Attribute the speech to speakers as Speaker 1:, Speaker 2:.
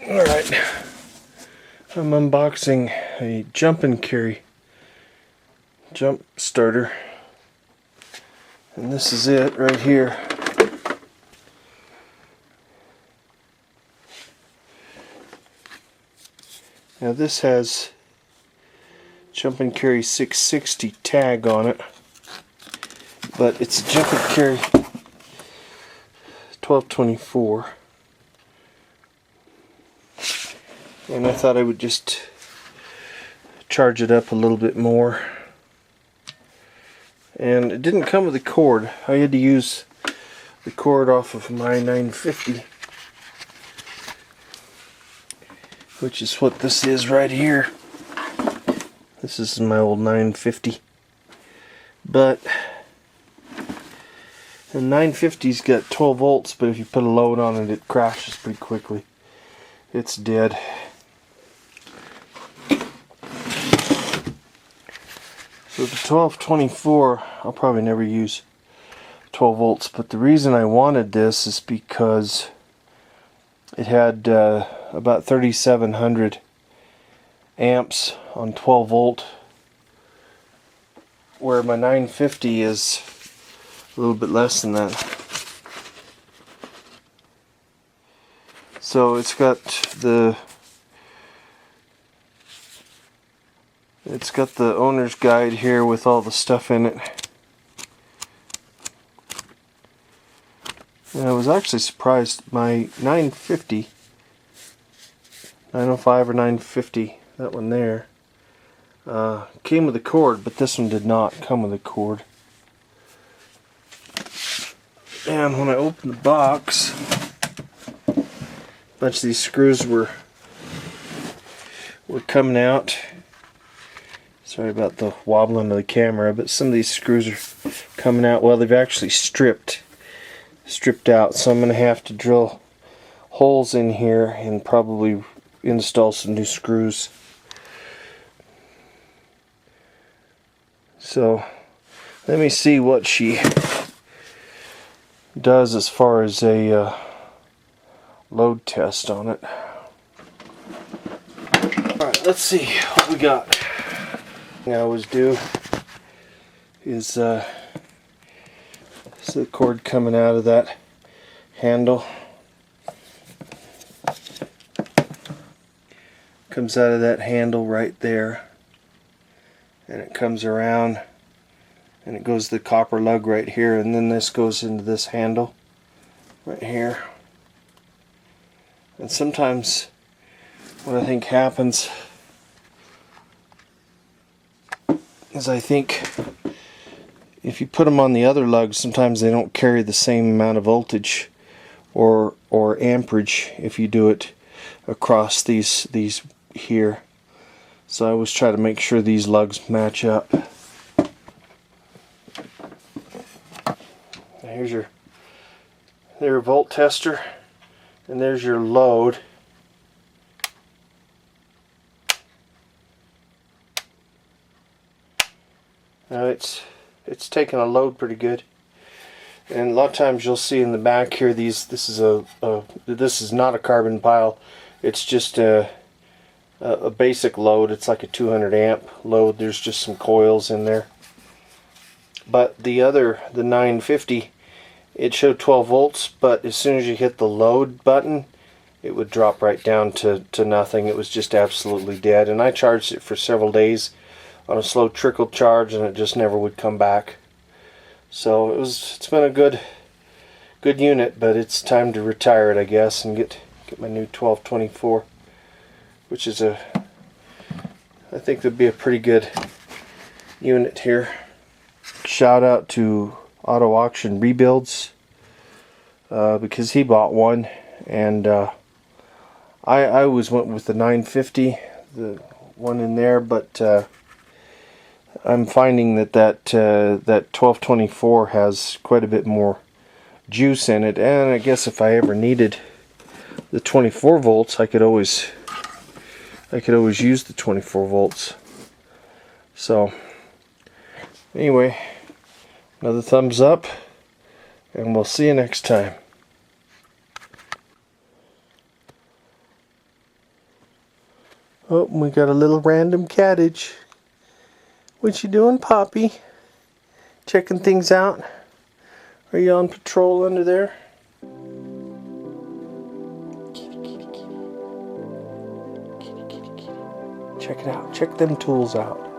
Speaker 1: Alright, I'm unboxing a jump and carry jump starter, and this is it right here. Now this has jump and carry 660 tag on it, but it's a jump and carry 1224. And I thought I would just charge it up a little bit more. And it didn't come with a cord. I had to use the cord off of my 950, which is what this is right here. This is my old 950. But the 950's got 12 volts, but if you put a load on it, it crashes pretty quickly. It's dead. So the 1224, I'll probably never use 12 volts, but the reason I wanted this is because it had about 3,700 amps on 12 volt, where my 950 is a little bit less than that. So it's got the owner's guide here with all the stuff in it. And I was actually surprised. My 950, 905 or 950, that one there, came with a cord, but this one did not come with a cord. And when I opened the box, a bunch of these screws were coming out. Sorry about the wobbling of the camera, but some of these screws are coming out. Well, they've actually stripped out, so I'm going to have to drill holes in here and probably install some new screws. So let me see what she does as far as a load test on it. Alright, let's see what we got. Thing I always do is see the cord coming out of that handle. Comes out of that handle right there, and it comes around and it goes to the copper lug right here, and then this goes into this handle right here. And sometimes what I think happens is I think if you put them on the other lugs, sometimes they don't carry the same amount of voltage or amperage if you do it across these here. So I always try to make sure these lugs match up. Here's your volt tester, and there's your load. Now it's taking a load pretty good, and a lot of times you'll see in the back here this is not a carbon pile. It's just a basic load. It's like a 200 amp load. There's just some coils in there. But the 950, it showed 12 volts, but as soon as you hit the load button, it would drop right down to nothing. It was just absolutely dead, and I charged it for several days on a slow trickle charge, and it just never would come back. So it's been a good unit, but it's time to retire it, I guess, and get my new 1224, which is I think would be a pretty good unit here. Shout out to Auto Auction Rebuilds, because he bought one, and I always went with the 950, the one in there, but I'm finding that 1224 has quite a bit more juice in it, and I guess if I ever needed the 24 volts, I could always use the 24 volts. So anyway, another thumbs up, and we'll see you next time. Oh, we got a little random cattage. What you doing, Poppy? Checking things out? Are you on patrol under there? Kitty, kitty, kitty. Kitty, kitty, kitty. Check it out. Check them tools out.